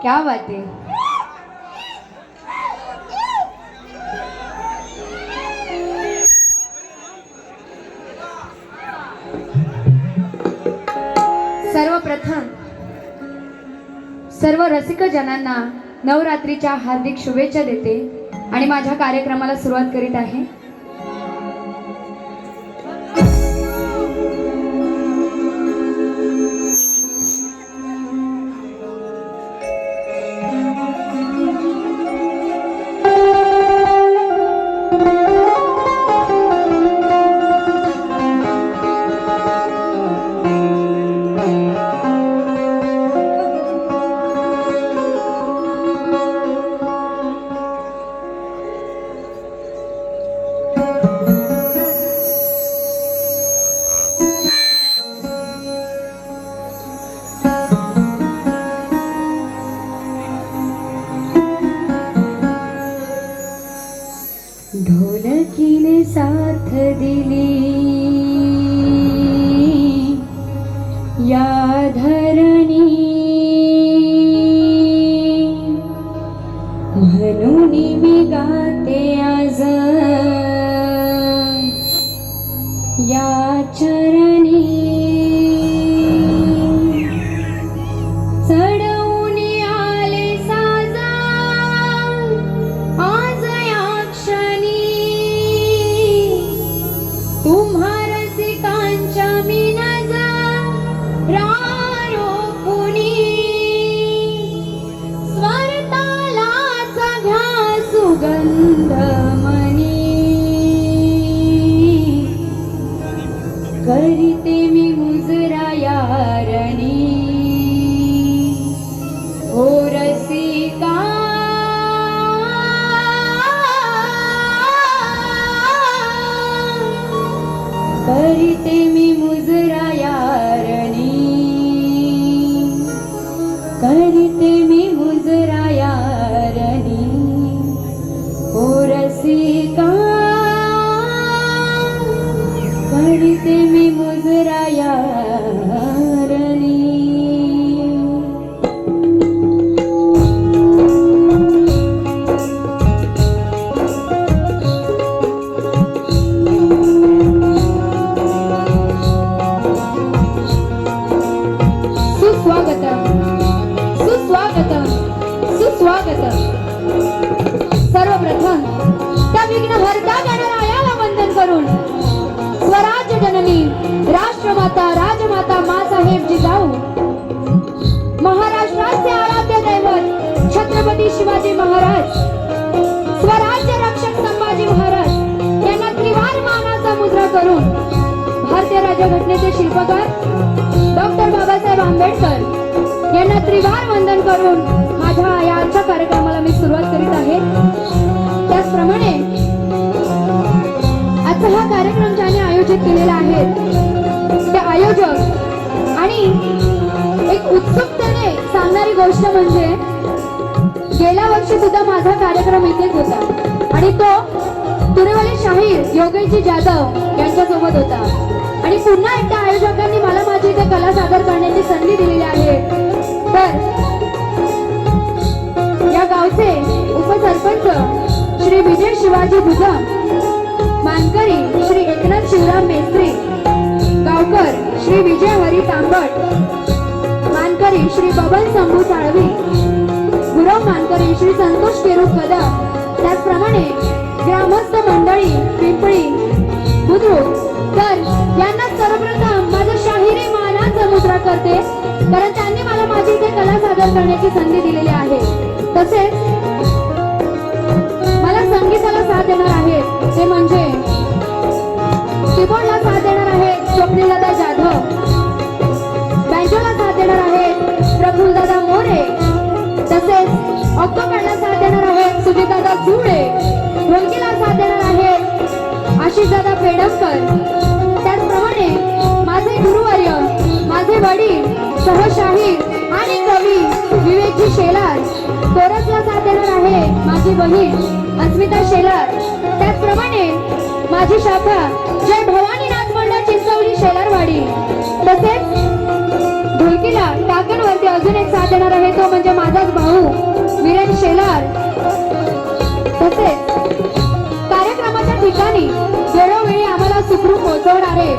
क्या बात है। सर्वप्रथम सर्व रसिक जनांना नवरात्रीच्या हार्दिक शुभेच्छा देते आणि माझ्या कार्यक्रमाला सुरुवात करीत आहे। ढोलकीने साथ दिली या धरणी, म्हणून मी गाते आज या चरणी। चढवून आले साजा आज या क्षणी, तुम्हा रसिकांच्या मी नजरारोपुनी, स्वरतालाचा घ्या सुगंध मनी, करीते मी मुजरा यारणी। ओ रसिका करीते मी मुजरा यारणी, करीते मी मुजरा यारणी। ओ रसिका करीते मी मुजरा यारणी। सुस्वागतम सुस्वागतम। सर्वप्रथम त्या विघ्नहर्ता गणरायाला वंदन करून स्वराज्य जननी राष्ट्रमाता राजमाता माँसाहेब जिजाऊ, महाराष्ट्राचे आराध्य दैवत छत्रपती शिवाजी महाराज, स्वराज्य रक्षक संभाजी महाराज यांना त्रिवार मानाचा मुद्रा करून भारतीय राज्यघटनेचे शिल्पकार डॉक्टर बाबासाहेब आंबेडकर यांना त्रिवार वंदन करून माझ्या या आजच्या कार्यक्रमाला मी सुरुवात करीत आहे। त्याचप्रमाणे आजचा हा कार्यक्रम ज्याने आयोजित केलेला आहे ते आयोजक आणि एक उत्सुकतेने सांगणारी गोष्ट म्हणजे गेल्या वर्षी सुद्धा माझा कार्यक्रम इथेच होता आणि तो तुरेवाले शाहीर योगेशजी जाधव यांच्यासोबत होता आणि पुन्हा एकदा आयोजकांनी मला माझी इथे कला सादर करण्याची संधी दिलेली आहे। तर या गावचे उपसरपंच श्री विजय शिवाजी भुजम, मानकरी श्री एकनाथ शिवराम मेस्त्री, गावकर श्री विजय हरी तांबट, मानकरी श्री बबन शंभू साळवी, गुरव मानकरी श्री संतोष केरू कदम, त्याचप्रमाणे ग्रामस्थ मंडळी पिंपळी बुद्रुक। तर यांना सर्वप्रथम माझं शाहिरी मानाचा मुद्रा करते कारण त्यांनी मला माझी इथे कला सादर करण्याची संधी दिलेली आहे। तसेच मला संगीताला साथ देणार आहेत ते म्हणजे कीबोर्डला साथ देणार आहेत स्वप्नीलदादा जाधव, बँजोला साथ देणार आहेत प्रफुल्लदादा मोरे, तसेच ऑक्टोपॅडला साथ देणार आहेत सुजितदादा जुळे, ढोलकीला साथ देणार आहेत आशिषदादा पेडमकर। त्याचप्रमाणे माझे गुरुवर्य, माझे वडील, सहशाहीर आणि कवी विवेकजी शेलार, कोरसला साथ माझी बहीण अस्मिता शेलार, त्याचप्रमाणे माझी शाखा जय भवानी नाथ मंडळ चिंचवली शेलारवाडी, तसेच ढोलकीला टाकणवरती अजून एक साथ देणार आहे तो म्हणजे माझाच भाऊ वीरेन शेलार. तसेच कार्यक्रमाच्या ठिकाणी वेळोवेळी आम्हाला सुखरूप पोहोचवणारे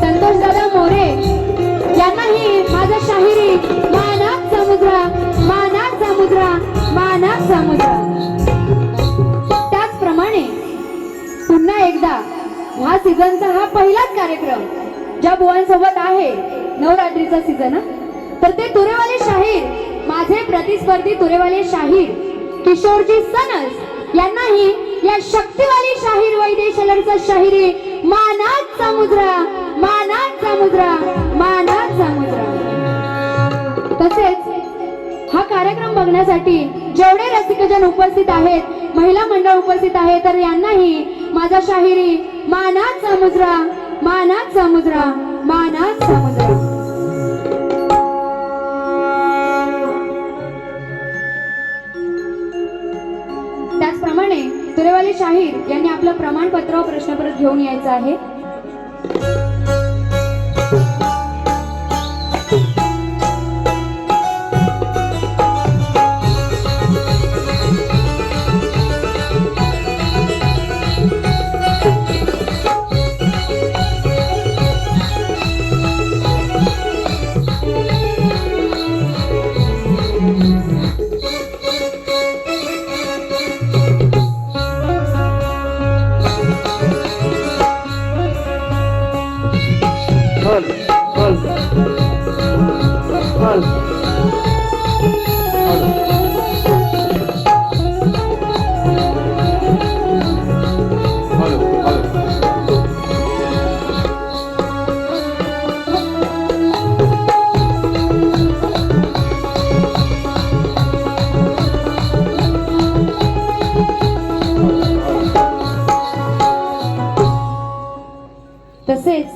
संतोष दादा मोरे यांनाही माझा शाहिरी मानात समुद्रा मानात समुद्रा मानात समुद्रा. त्याचप्रमाणे पुन्हा एकदा ह्या सीझनचा हा पहिलाच कार्यक्रम ज्या बुवांसोबत आहे नवरात्रीचा सीझन, तर ते तुरेवाले शाहीर माझे प्रतिस्पर्धी तुरेवाले शाहीर किशोरजी सनस यांनाही या शक्तिवाली शाहीर वैदेशलरचा शाहिरी मानात समुद्रा मानात समुद्रा मानात समुद्रा. तसेच हा कार्यक्रम बघण्यासाठी जेवढे रसिकजन उपस्थित आहेत, महिला मंडळ उपस्थित आहे, तर यांनाही माझा शाहिरी मानात समुद्रा मानात समुद्रा मानात समुद्रा. त्याचप्रमाणे तुरेवाले शाहीर यांनी आपलं प्रमाणपत्र व प्रश्नपत्र घेऊन यायचं आहे. तसेच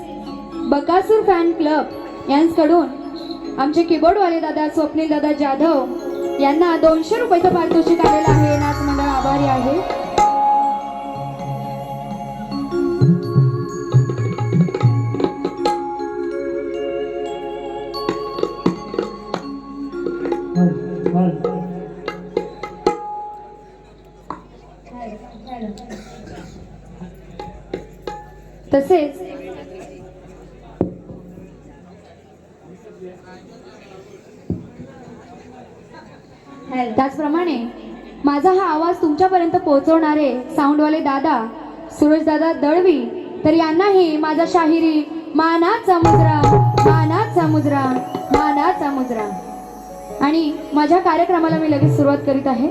बकासूर फॅन क्लब यांच्याकडून आमचे कीबोर्डवाले दादा स्वप्नील दादा जाधव यांना 200 रुपयाचं पारितोषिक आलेलं आहे. नाच मंडळ आभारी आहे. तसेच त्याचप्रमाणे माझा हा आवाज तुमच्यापर्यंत पोहोचवणारे साऊंडवाले दादा सुरेश दादा दळवी, तर यांनाही माझा शाहिरी मानात समुद्रा मानात समुद्रा मानात समुद्रा. आणि माझ्या कार्यक्रमाला मी लगेच सुरुवात करीत आहे.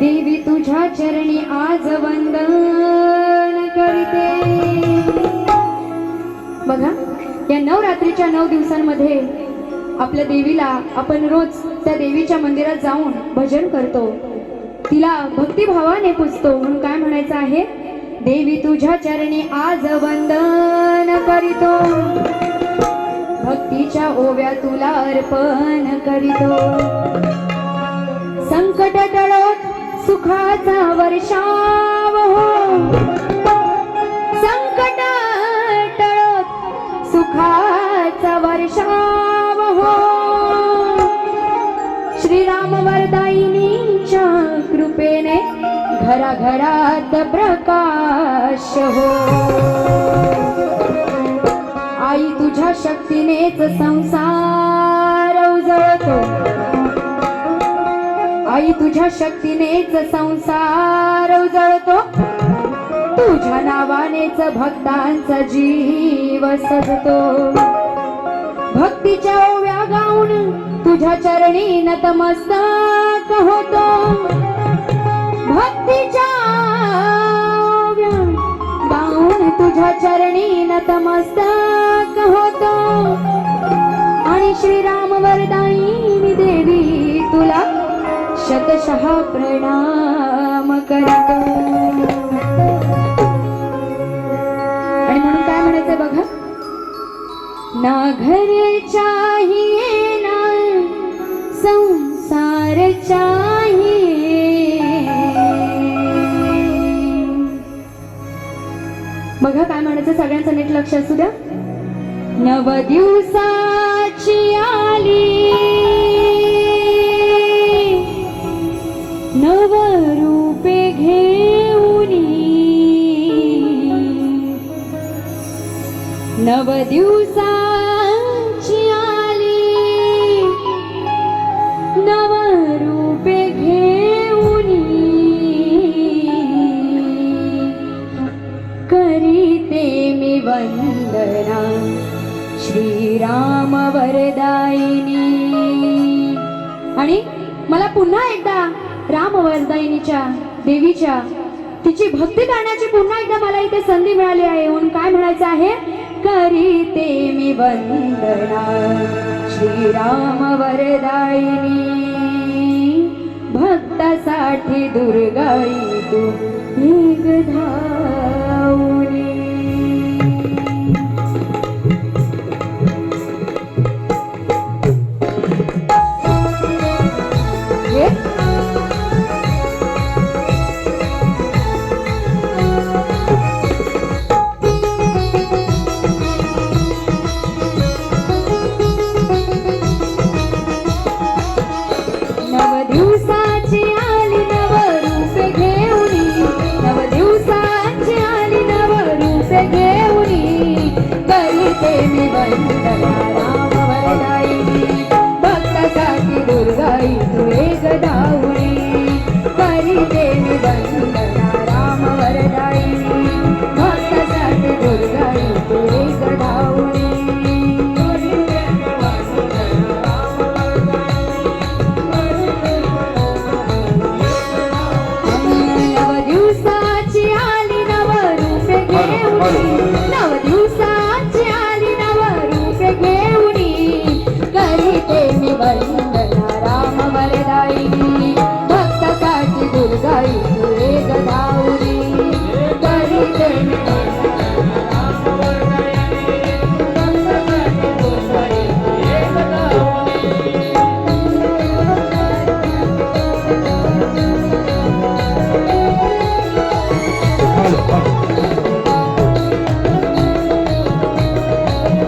देवी तुझ्या चरणी आज वंदन करीते. बघा, या नवरात्रीच्या 9 दिवसांमध्ये आपल्या देवीला आपण रोज त्या देवीच्या मंदिरात जाऊन भजन करतो, तिला भक्तिभावाने पूजतो. म्हणून काय म्हणायचं आहे? देवी तुझ्या चरणी आज वंदन करीतो, भक्तीच्या ओव्या तुला अर्पण करीतो. संकट टळोत सुखाचा वर्षाव हो, संकट टळोत सुखाचा वर्षाव हो, श्रीराम वरदायिनीच्या कृपेने घराघरात प्रकाश हो. आई तुझ्या शक्तीनेच संसार उजळतो, आई तुझ्या शक्तीनेच संसार उजळतो, तुझ्या नावानेच भक्तांचा जीव दिवस सजतो. भक्तीच्या ओव्या गाऊन तुझ्या चरणी नतमस्तक होतो. भक्तीच्या ओव्या गाऊन तुझ्या चरणी नतमस्तक होतो. आणि श्रीराम वरदायिनी देवी तुला शतशः प्रणाम करतो. आणि म्हणून काय म्हणायचंय बघा. ना घर चाहिए ना संसार चाहिए. बघा काय म्हणायचं सगळ्यांचं नीट लक्ष असू द्या. नव दिवसाची आली नव रूपे घेऊनी. नव दिवसाची आली नव रूपे घेऊनी. करीते मी वंदना श्रीराम वरदायिनी. आणि मला पुन्हा एकदा राम वरदायिनीच्या देवीच्या तिची भक्ती करण्याची पुन्हा एकदा मला इथे संधी मिळाली आहे. म्हणून काय म्हणायचं आहे. करीते मी वंदना श्रीराम वरदायिनी. भक्तासाठी दुर्गाई तू एक धावली. भक्तासाठी दुर्गाई तू एक धावली. करीते मी वंदना राम वरदायिनी. भक्तासाठी दुर्गाई तू एक धावली. नव दिवसाची आली नव रूपे घेऊनी. नव दिवसाची आली नव रूपे घेऊनी. करीते मी वंदना राम वरदायिनी. भक्तासाठी दुर्गाई तू एक धावली. करीते मी वंदना राम वरदायिनी. भक्तासाठी दुर्गाई तू एक धावली.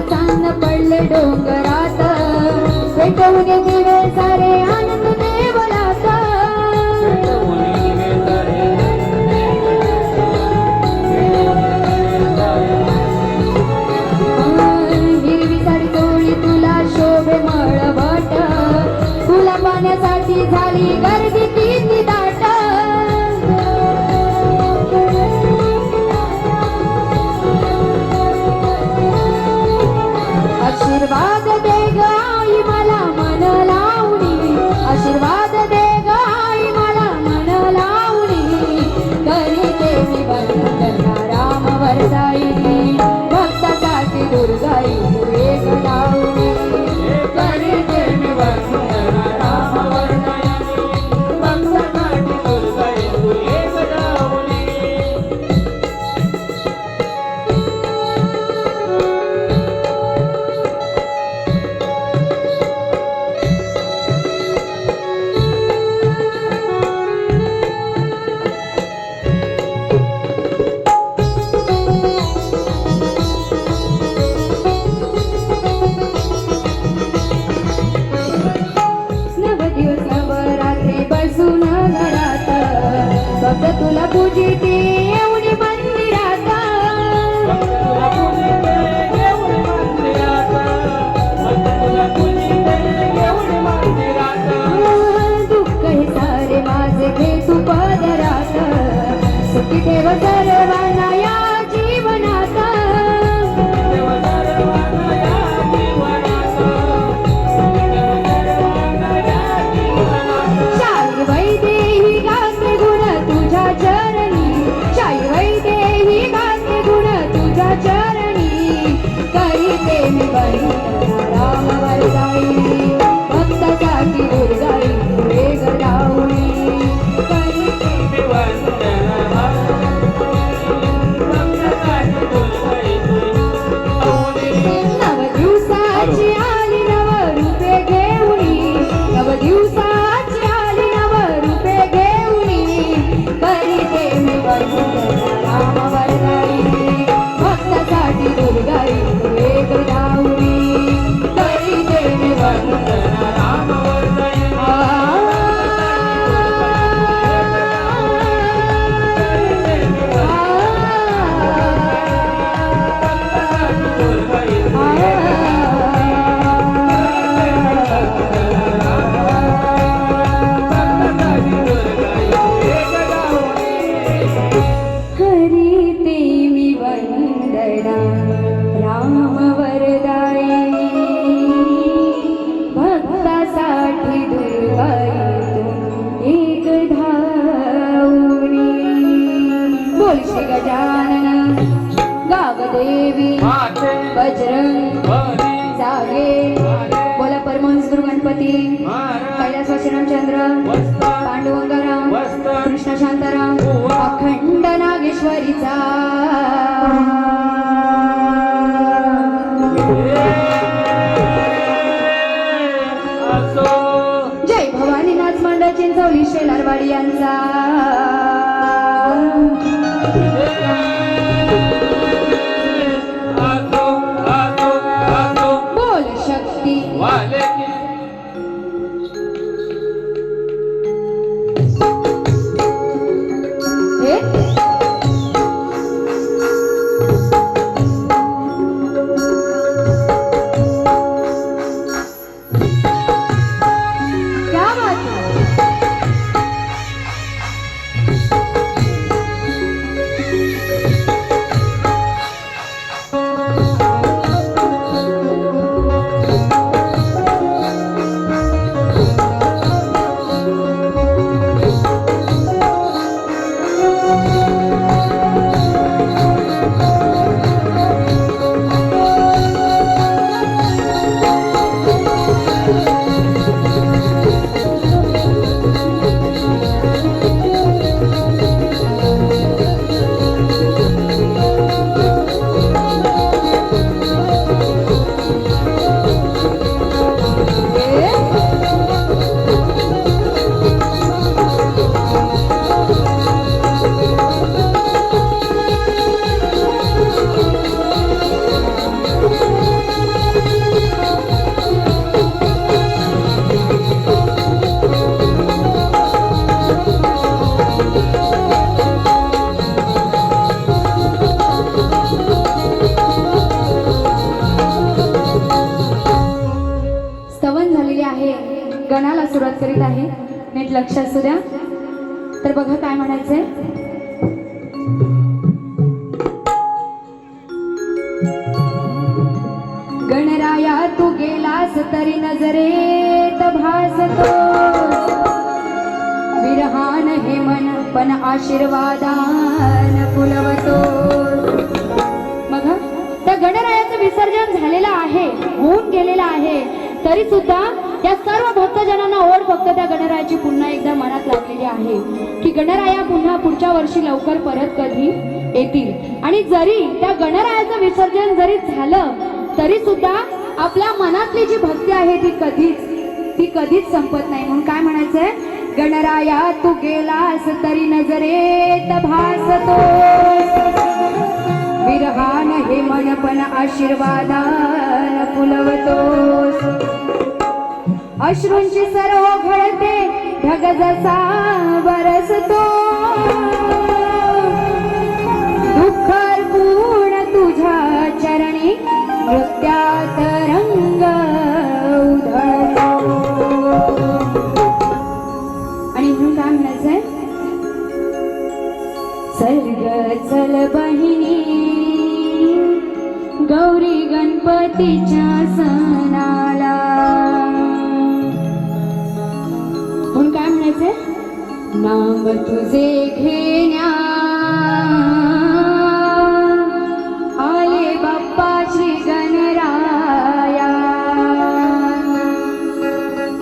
चांद पडले डोंगरात पेटवून दिवे सारे आनंद देवलात. हिरवी साडी तोळी तुला शोभे मळवट. तुला पाण्यासाठी झाली गर्दी किती दाट. आशीर्वाद दे ग आई मला मन लावणी. आशीर्वाद दे ग आई मला मन लावणी. करीते मी वंदना राम वरदायिनी. भक्तासाठी दुर्गाई तू एक धावली. देव सर्वांना या जीवनात शाई वैदेही गाते गुण तुझ्या चरणी शाई वैदेही गाते गुण तुझ्या चरणी करीते मी वंदना राम वरदाई भक्तासाठी दुर्गाई तुळे गडावणी करीते मी वंदना नव दिवसाची आली नव रूपे घेऊनी नव दिवसाची आली नव रूपे घेऊनी करीते मी वंदना राम वरदाई भक्तासाठी दुर्गाई तुळे गडावणी करीते मी वंदना राम वरदाई करीते मी वंदना राम वरदाई भक्तासाठी दुर्गाई तू एक धावणी बोल श्री गजानन गावदेवी बजरंग जागे बोला परमहंस गुरु गणपती कैलासवासी रामचंद्र पांडुरंगाराम कृष्ण शांताराम अखंड नागेश्वरीचा जय भवानी नाच मंडळ चिंचवली शेलारवाडी यांचा बोल शक्ती हे क्या बात है गणाला सुरुवात करीत आहे नीट लक्ष असू द्या तर बघा काय म्हणायचंय गणराया तू गेलास तरी नजरेत भासतो विरहान हे मन पण आशीर्वादान फुलवतो बघा त्या गणरायाचं विसर्जन झालेलं आहे होऊन गेलेलं आहे तरी सुद्धा या सर्व भक्तजनांना ओढ फक्त त्या गणरायाची पुन्हा एकदा मनात लागलेली आहे की गणराया पुन्हा पुढच्या वर्षी लवकर परत कधी येतील आणि जरी त्या गणरायाचं विसर्जन जरी झालं तरी सुद्धा आपल्या मनातली जी भक्ती आहे ती कधीच संपत नाही म्हणून काय म्हणायचंय गणराया तू गेलास तरी नजरेत भासतो विरहान हे मन पण आशीर्वादान फुलवतोस अश्रूंची सर्व घडते ढग जसा बरसतो दुःख पूर्ण तुझ्या चरणी नृत्यात रंग उधळतो आणि म्हणून काय म्हणायचंय सर्ग तिच्या सणाला. म्हणून काय म्हणायचंय? नाम तुझे घेण्या आले बाप्पा श्री गणराया.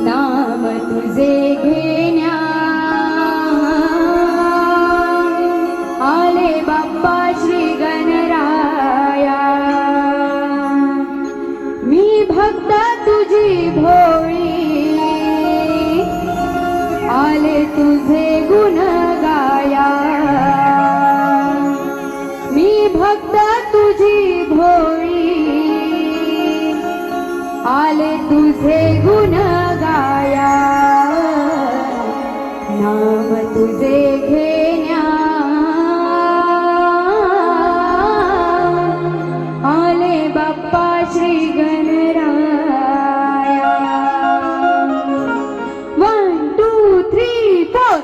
नाम तुझे घेण्या आले बाप्पा श्री गणराया. मी भक्त तुझी भोळी आले तुझे गुण गाया. मी भक्त तुझी भोळी आले तुझे गुण गाया. नाम तुझे घेण्या आले बाप्पा श्री गणराया. 1 2 3 4.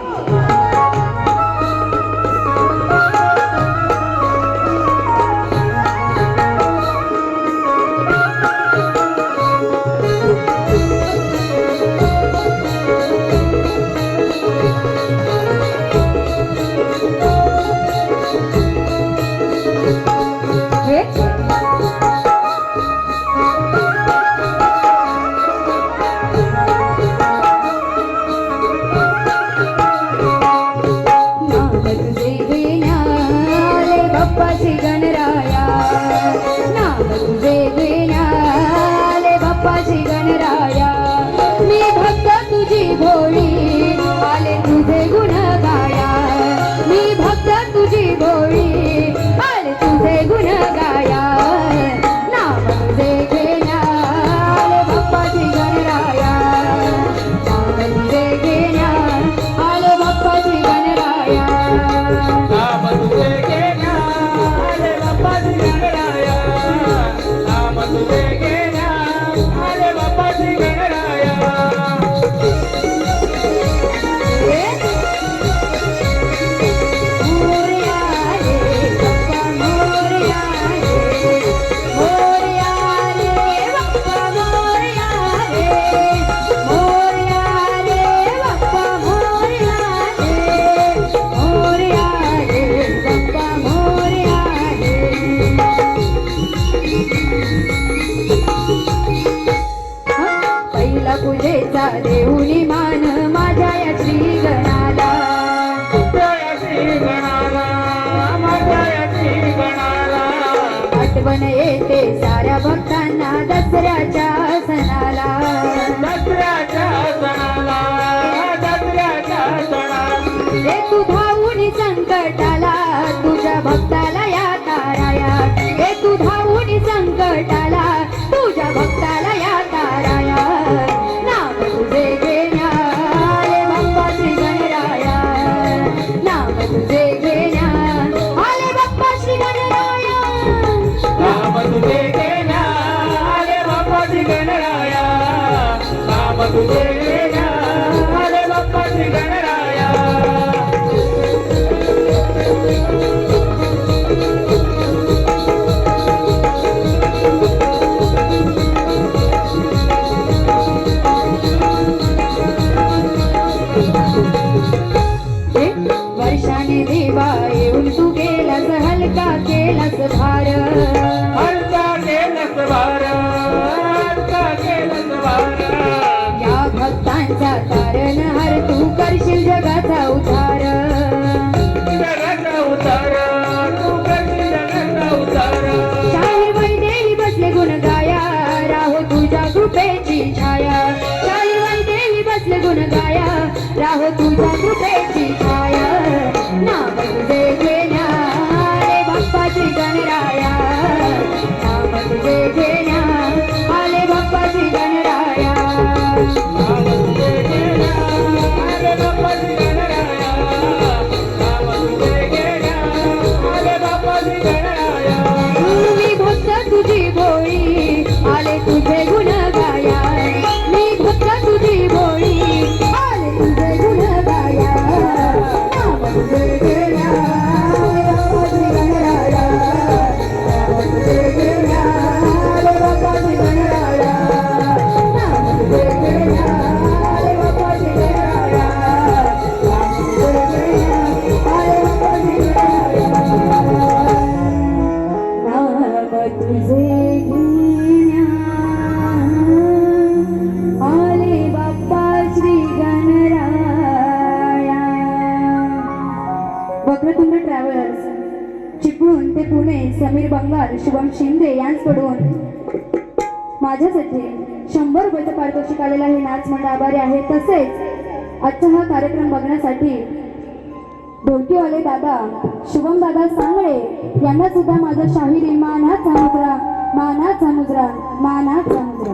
पूजेचा देऊनी मान माझ्या या श्री गणाला. आठवण येते साऱ्या भक्तांना दसऱ्याच्या सणाला. हे तू धावून संकटाला तुझ्या भक्ताला या ताराया. हे तू धावून संकटाला तुझ्या भक्ताला या ताराया. नाम तुझे घेण्या आले बाप्पा श्री गणराया. नाम तुझे घेण्या आले बाप्पा श्री गणराया. नाम तुझे घेण्या आले बाप्पा श्री गणराया. नाम तुझे घेण्या आले बाप्पा श्री गणराया. वर्षाने देवा येऊन तू गेलास हलका केलास भार. हलका केलंस भार, हलका केलंस भार. या भक्तांचा तारण हर तू करशील जगाचा उद्धार. जगाचा उतार, तू करशील जगाचा उतार. शाही वैदेही बसले गुण गाया राहो तुझ्या कृपेची छाया. शाही वैदेही बसले गुण गाया राहो तुझ्या कृपेची छाया. नाम तुझे घेण्या आले बाप्पा श्री गणराया. नाम तुझे घेण्या आले बाप्पा श्री गणराया. नाम तुझे घेण्या आले बाप्पा श्री गणराया. नाम तुझे घेण्या आले बाप्पा श्री गणराया. मी भक्त तुझी भोळी आले तुझे गुण गाया. मी भक्त तुझी भोळी आले तुझे गुण गाया. शुभम शिंदे यांच्याकडून माझ्यासाठी 100 रुपयाचं पारितोषिक आलेलं आहे. नाच मंडळ आभारी आहे. तसेच आजचा हा कार्यक्रम बघण्यासाठी ढोलकीवाले दादा शुभम दादा सांगळे यांना सुद्धा माझा शाहिरी मानाचा मुद्रा मानाचा मुद्रा मानाचा मुद्रा.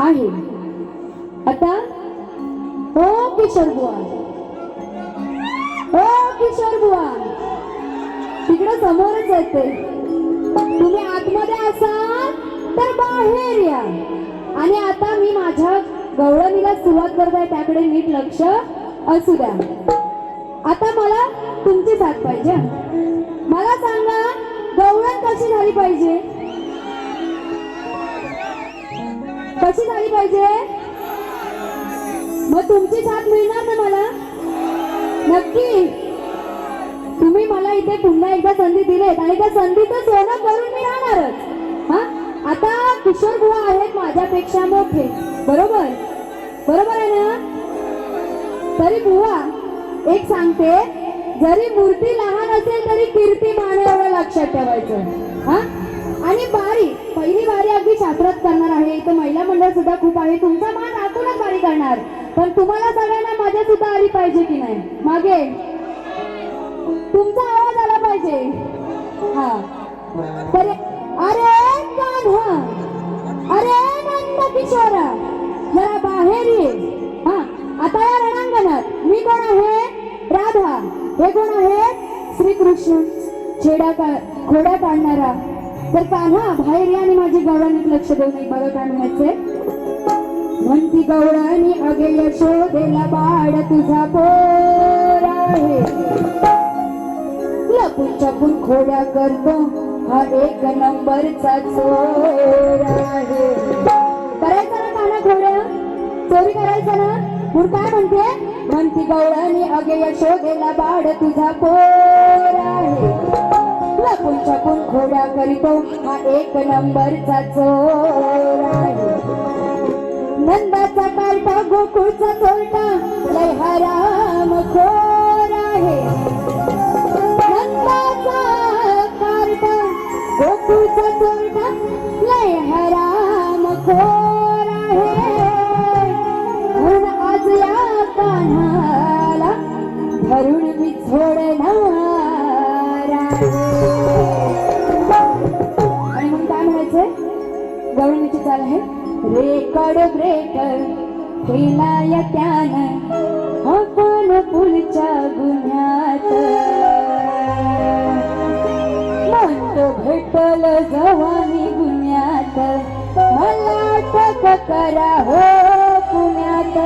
आहे. आता ओ किशोर बुवा, ओ किशोर बुवा तिकडे समोरच येते. तुम्ही आतमध्ये असाल तर बाहेर या. आणि आता मी माझ्या गवळणीला सुरुवात करत आहे, त्याकडे नीट लक्ष असू द्या. आता मला तुमची साथ पाहिजे. मला सांगा गवळण कशी झाली पाहिजे, कशी झाली पाहिजे? मग तुमची साथ मिळणार ना मला नक्की. तुम्ही मला इथे पुन्हा एकदा संधी दिलीत आणि त्या संधीचं सोनं करून मी राहणारच. हा आता किशोर बुवा आहेत माझ्यापेक्षा मोठे, बरोबर बरोबर आहे ना. तरी बुवा एक सांगते, जरी मूर्ती लहान असेल तरी कीर्ती मान एवढं लक्षात ठेवायचं. हा आणि बारी पहिली बारी अगदी शास्त्रात करणार आहे. इथं महिला मंडळ सुद्धा खूप आहे. तुमचा मान राखूनच बारी करणार, पण तुम्हाला सगळ्यांना मजा सुद्धा आली पाहिजे की नाही. मागे तुमचा आवाज आला पाहिजे. हा तर अरे कान्हा, अरे नंद किशोरा जरा बाहेर ये. हा आता या रणांगणात मी कोण आहे? राधा. हे कोण आहे? श्रीकृष्ण घोडा काढणारा. तर कान्हा बाहेर या आणि माझी गवळणीत लक्ष देऊ नये. बघा काय म्हणायचंय. म्हणती गवळणी अगे यशोदेला बाळ तुझा पोर आहे, लपून छपून खोड्या करतो हा एक नंबरचा चोर आहे. करायचं ना कान्हा खोड्या, चोरी करायचं ना. म्हणून काय म्हणते? म्हणती गवळणी अगे यशोदेला बाळ तुझा पोर आहे, लपून छपून खोड्या करीतो हा एक नंबरचा चोर आहे. नंदाचा कार्टा गोकुळचा चोरटा लय हराम खोर आहे. नंदाचा कार्टा गोकुळचा चोरटा लय हराम खोर आहे. म्हणून आज या कान्हाला धरून मी सोडणार आहे. आणि मग काय म्हणायचंय? गवळणीची चाल आहे. रेकॉर्ड ब्रेकर केलाय त्यानं आपण पुढच्या गुन्ह्यात. अंत भेटल जवानी गुन्ह्यात मला अटक करा हो पुण्यात.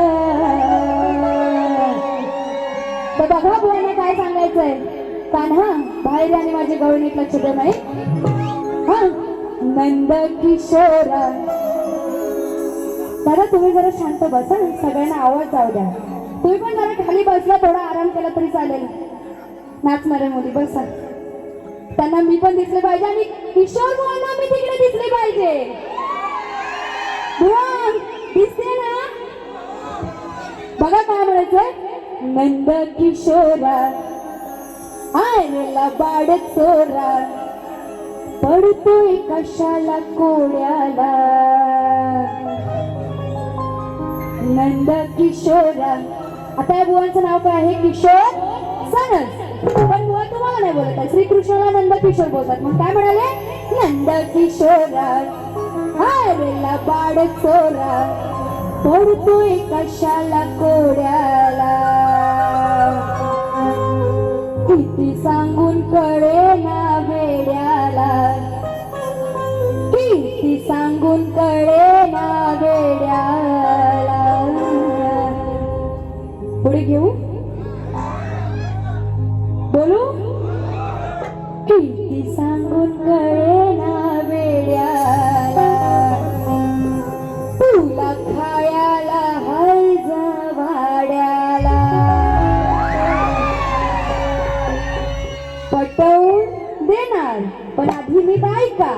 तर बघा बुवांना काय सांगायचंय. कान्हा बाहेर आणि माझे गवळणीत लक्ष दे नाही. हा नंद किशोरा. दादा तुम्ही जरा शांत बसा, सगळ्यांना आवाज जाऊ द्या. तुम्ही पण जरा खाली बसला, थोडा आराम केला तरी चालेल. नाचणाऱ्या मुली बसा, त्यांना मी पण दिसले पाहिजे आणि किशोर बुवांना मी तिकडे दिसले पाहिजे. बुवा दिसते ना. बघा काय म्हणायचंय. नंद किशोरा आयला बाड चोरा पडतोय कशाला कोड्याला. नंद किशोरा. आता या बुवांचं नाव काय आहे. किशोर सनस. पण बुवा तुम्हाला नाही बोलत आहे, श्रीकृष्णाला नंद किशोर बोलतात. मग काय म्हणाले. नंद किशोरा आयला बाड चोरा पडतोय कशाला कोड्याला. किती सांगून कळे ना वेड्याला. किती सांगून कळे ना वेड्याला. पुढे घेऊ बोलू. किती सांगून कळे ना वेड्याला तुला खायाला हाय वाड्याला. पटवून देणार पण आधी नीट ऐका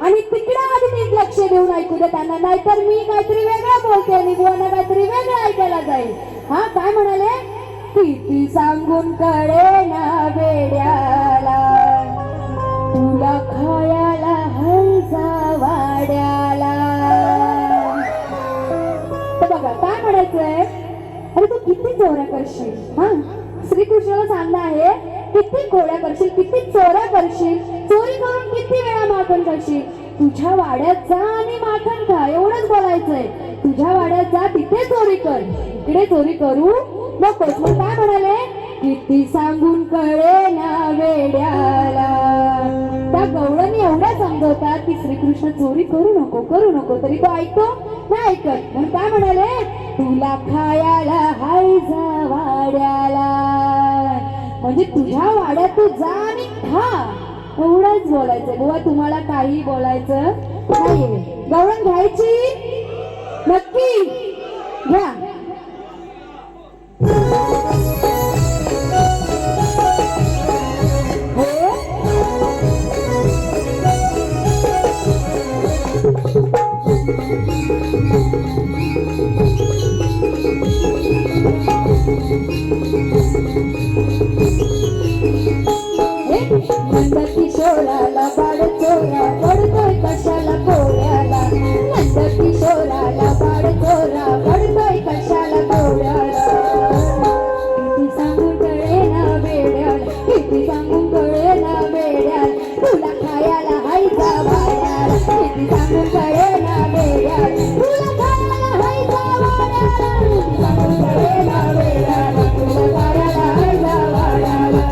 आणि तिकडे आधी नीट लक्ष देऊन ऐकू दे त्यांना, नाहीतर मी काहीतरी वेगळं बोलते आणि बुवांना काहीतरी वेगळं ऐकायला जाईल. हा काय म्हणाले. किती सांगून कळे ना वेड्याला तुला खायाला हलसा वाड्याला. तर बघा काय म्हणायचंय. अरे तू किती चोऱ्या करशील. हा श्रीकृष्णाला सांगणं आहे किती खोड्या करशील, किती चोऱ्या करशील, चोरी करून किती वेळा माखण करशील. तुझ्या वाड्यात जा आणि माखण खा एवढंच बोलायचंय. तुझ्या वाड्यात जा तिथे चोरी कर, इकडे चोरी करू नकोस. मग काय म्हणाले. किती सांगून कळे ना वेड्याला. त्या गवळणी एवढ्या समजवतात की श्रीकृष्ण चोरी करू नको तरी तो ऐकतो नाही ऐकत. म्हणून काय म्हणाले. तुला खायाला हाय जा वाड्याला म्हणजे तुझ्या वाड्यात तू जा आणि खा एवढंच बोलायचं. बुवा तुम्हाला काही बोलायचं नाहीये. गवळण घ्यायची नक्की घ्या. नंद किशोराला बाड चोरा पडतोय कशाला कोड्याला. नंद किशोराला बाड चोरा पडतोय कशाला कोड्याला. किती सांगून कळे ना वेड्याला. किती सांगून कळे ना वेड्याला तुला खायला हायचा वाड्याला. किती सांगून कळे ना वेड्याला तुला खायला हायचा वाड्याला. किती सांगून कळे ना वेड्याला तुला खायला हायचा वाड्याला.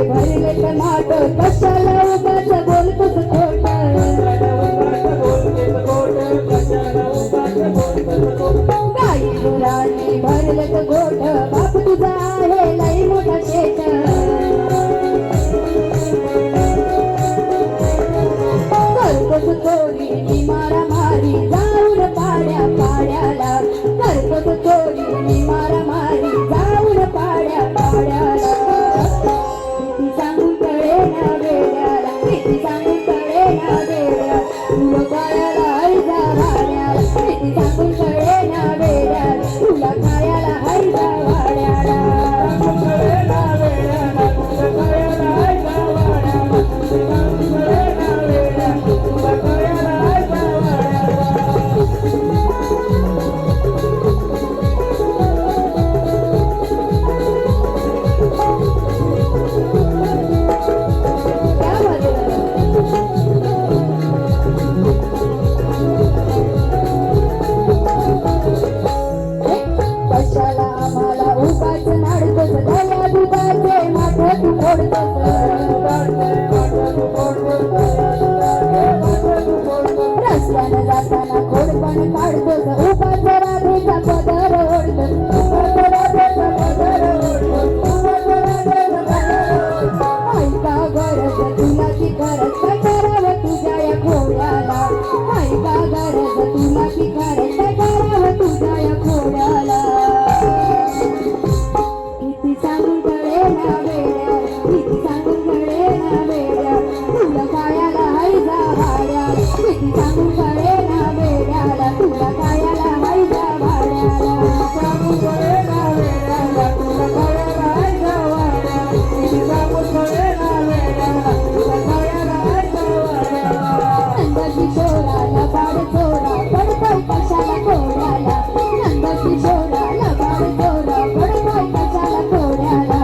भरले टमाटर कशाला उगाच बोलतोस खोट. गाई गुरांनी भरले गोठ बाप तुझा आहे लई मोठा शेत. करतोस चोरी मारामारी जाऊन पाड्या पाड्याला. करतोस चोरी मारामारी जाऊन पाड्या पाड्याला. किती सांगून कळे ना वेड्याला. किती सांगून कळे ना वेड्याला. तुला ती गरज काय करावं तुझ्या या खोड्याला आहे का गरज तुला ती गरज काय करावं तुझ्या या खोड्याला किती सांगून कळे ना वेड्या किती सांगून कळे ना वेड्या तुला कायाला हाय जा भाड्या किती सांगून कळे ना वेड्याला तुला कायाला हाय जा भाड्याला सांगून कळे ना वेड्याला तुला कायाला हाय जा भाड्या किती सांगून कळे ना वेड्याला तुला कायाला हाय जा भाड्या नंद किशोराला बाळ चोरा पडतोय कशाला कोड्याला नंद किशोराला बाळ चोरा पडतोय कशाला कोड्याला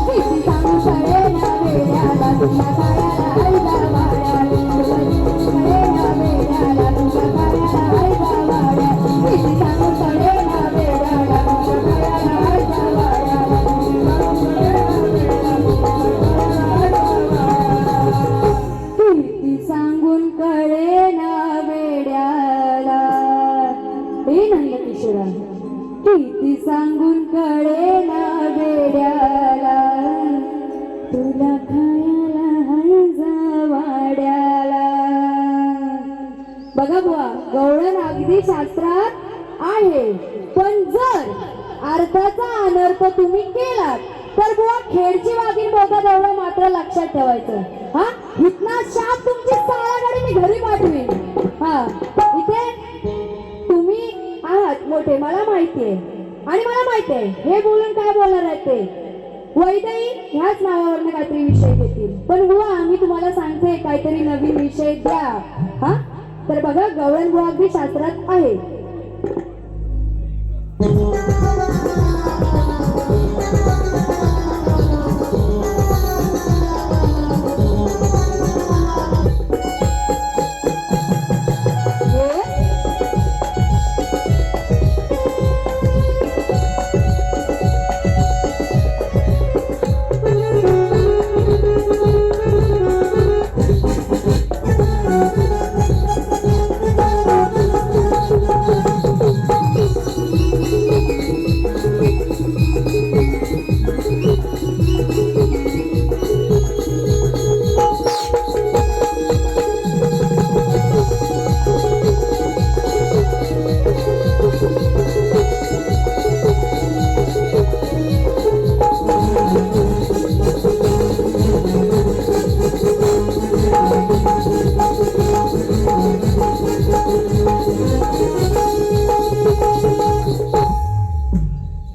किती सांगून कळे ना वेड्याला तुला कायाला हाय जा भाड्या कळे ना वेड्याला तुला कायाला हाय जा भाड्या किती सांगून कळे ना वेड्याला तुला कायाला हाय जा भाड्या किती सांगून कळे ना वेड्याला हे नंदकिशोरा किती सांगून कळे ना वेड्याला तुला खायला हाय जा वाड्याला बघा बुवा गवळण अगदी शास्त्रात आहे पण जर अर्थाचा अनर्थ तुम्ही केलात तर बुवा खेडची वाघीण बोलतात एवढं मात्र लक्षात ठेवायचं हा इथना शाप तुमची साळागाडी मी घरी पाठवीन हा इथे तुम्ही आहात मोठे मला माहितीये आणि मला माहितीये हे बोलून काय बोलणार आहेत ते वैदई ह्याच नावावरनं काहीतरी विषय घेतील पण बुवा मी तुम्हाला सांगते काहीतरी नवीन विषय द्या हा तर बघा गवळण बुवा अगदी शास्त्रात आहे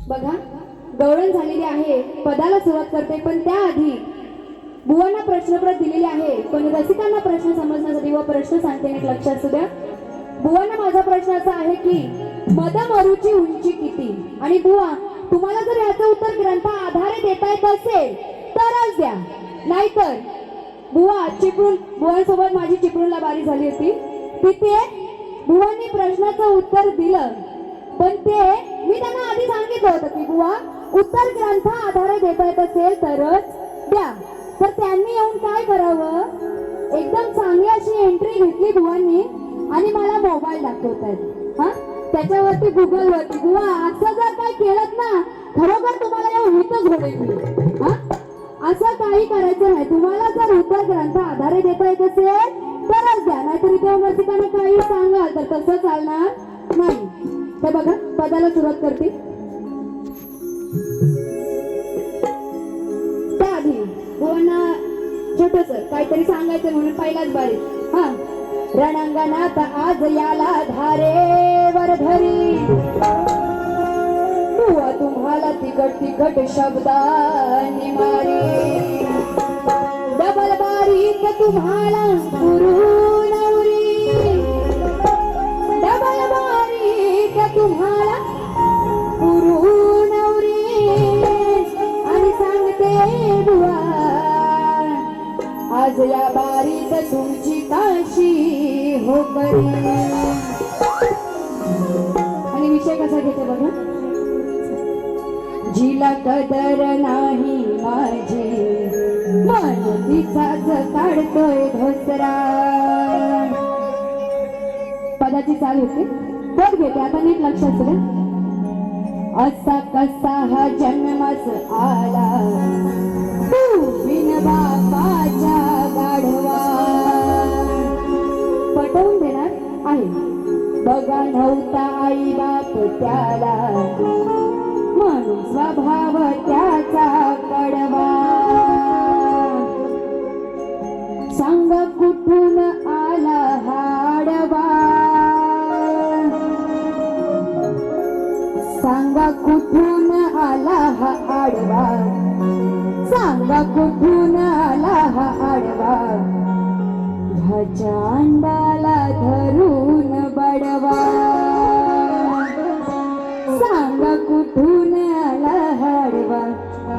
बघा गवळण झालेली आहे पदाला सुरुवात करते पण त्याआधी बुवांना प्रश्नप्रत दिलेली आहे पण रसिकांना प्रश्न समजण्यासाठी व प्रश्न सांगते एक लक्षात असू द्या बुवांना माझा प्रश्न असा आहे की मदमरूची उंची किती आणि बुवा तुम्हाला जर याचं उत्तर ग्रंथा आधारे देता येत असेल तरच द्या नाहीतर बुवा चिपळूण बुवांसोबत माझी चिपळूणला बारी झाली होती तिथे बुवांनी प्रश्नाचं उत्तर दिलं पण ते मी त्यांना आधी सांगितलं होतं की बुवा उत्तर ग्रंथा आधारे देता येत असेल तरच द्या तर त्यांनी येऊन काय करावं एकदम चांगली अशी एंट्री घेतली बुवांनी आणि मला मोबाईल दाखवतायत हा त्याच्यावरती गुगल वरती बुवा असं जर काय केलं ना खरोखर तुम्हाला या हितच घडेल हा असं काही करायचं नाही तुम्हाला जर उत्तर ग्रंथ आधारे देता येत असेल तरच द्या नाहीतर इथे रसिकाने काही सांगाल तर तसं चालणार नाही तर बघा पदाला सुरुवात करते त्याआधी बुवांना छोटस काहीतरी सांगायचं म्हणून पहिलाच बारी हा रणांगणात आज याला धारेवर धरी बुवा तुम्हाला तिखट शब्दांनी मारी डबल बारीक तुम्हाला गुरु नवरी डबल बारीक तुम्हाला गुरु नवरी आणि सांगते बुवा आज या बारीत तुमची काशी हो करी आणि विषय कसा घेते बघा जिला कदर नाही माझी मन तिचाच काढतोय धोसरा पदाची चाल होते पद घेते आता नीट लक्षात द्या असा कसा हा जन्मच आला तू बिन बापा त्याला म्हणून स्वभाव त्याचा कडवा सांग कुठून आला हाडवा सांगा कुठून आला हा आडवा सांगा कुठून आला हा आडवा ह्याच्या अंडाला धरून बडवा सांगा कुठून आला हा आडवा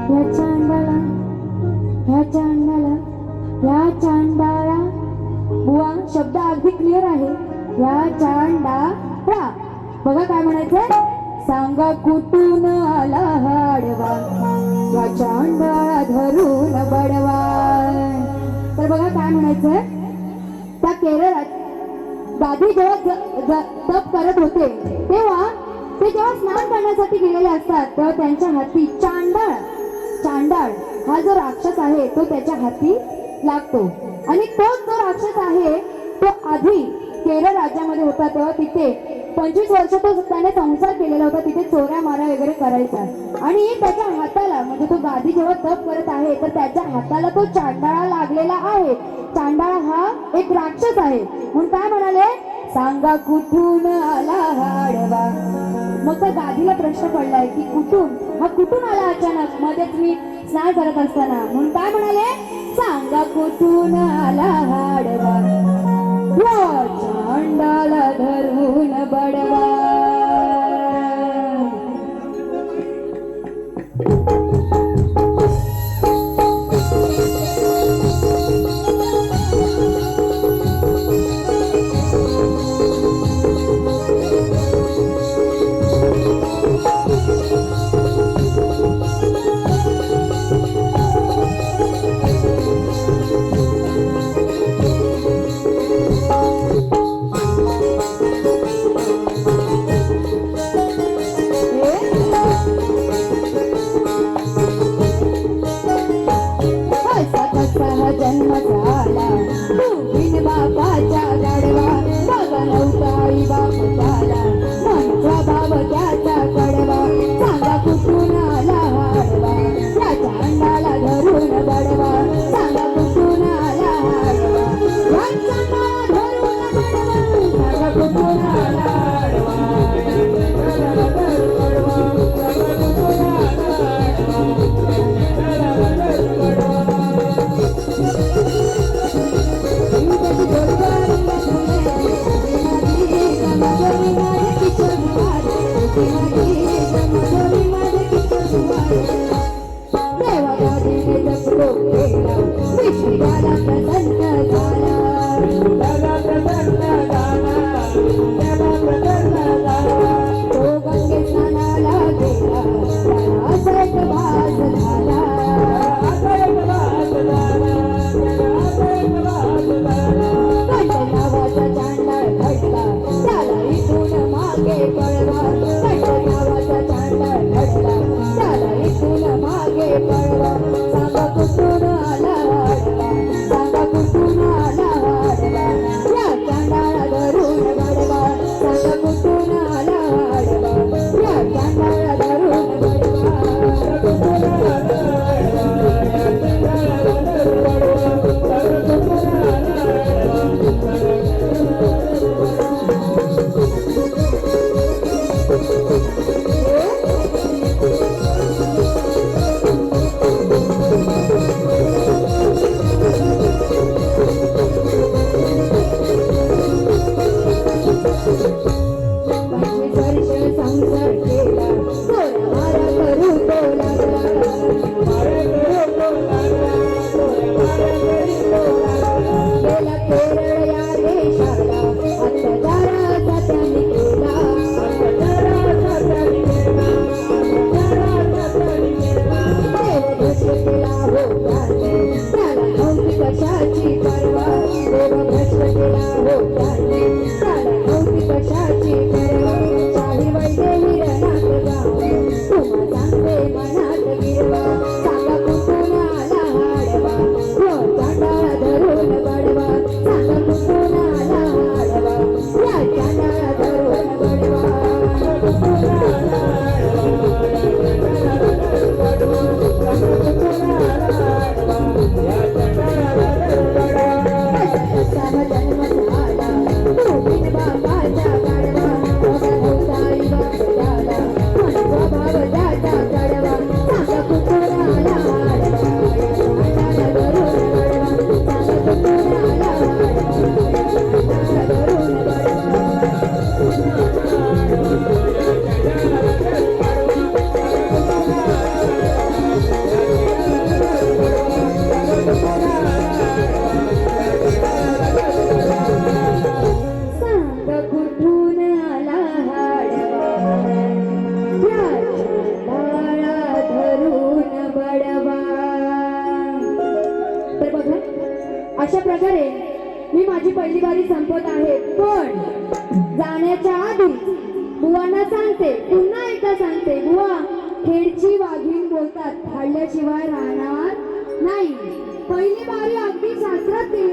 ह्याच्या अंडाला ह्याच्या अंडाला ह्या चांडाळा बुवा शब्द अगदी क्लिअर आहे ह्या चांडाळा बघा काय म्हणायचंय सांगा कुठून आला हाडवा ह्या चांडाळा धरून बडवा तर बघा काय म्हणायचंय त्या केरळात गादी जेव्हा तप करत होते तेव्हा ते जेव्हा स्नान करण्यासाठी गेलेले असतात तेव्हा त्यांच्या हाती चांडाळ हा जो राक्षस आहे तो त्याच्या हाती लागतो आणि तोच जो राक्षस आहे तो आधी केरळ राज्यामध्ये होता तेव्हा तिथे 25 वर्ष तो त्याने संसार केलेला होता तिथे चोऱ्या मारा वगैरे करायचा आणि त्याच्या हाताला म्हणजे तो गादी जेव्हा तप करत आहे तर त्याच्या हाताला तो चांडाळा लागलेला आहे चांडाळा हा एक राक्षस आहे म्हणून काय म्हणाले सांगा कुठून आला हाडवा मग त्या गादीला प्रश्न पडलाय की कुठून आला अचानक मध्येच मी स्नान करत असताना म्हणून काय म्हणाले सांगा कुठून आला हाडवा या चांडाला धरून बडवा जन्म झाला तू बिन बापाच्या गाडवा बघा नव्हता आई बाप झाला मन स्वभाव त्याचा कडवा सांगा कुठून आला हाडवा त्याच्या अंडाला धरून बडवा सांगा कुठून आला हाडवा त्याच्या अंडाला धरून बडवा सांगा कुठून आला हाडवा Thank you. अशा प्रकारे मी माझी पहिली बारी संपवत आहे. पण जाण्याच्या आधी बुवांना सांगते, पुन्हा एकदा सांगते, बुवा खेडची वाघीण बोलतात, हाडल्याशिवाय राहणार नाही. पहिली बारी अगदी शास्त्रात केली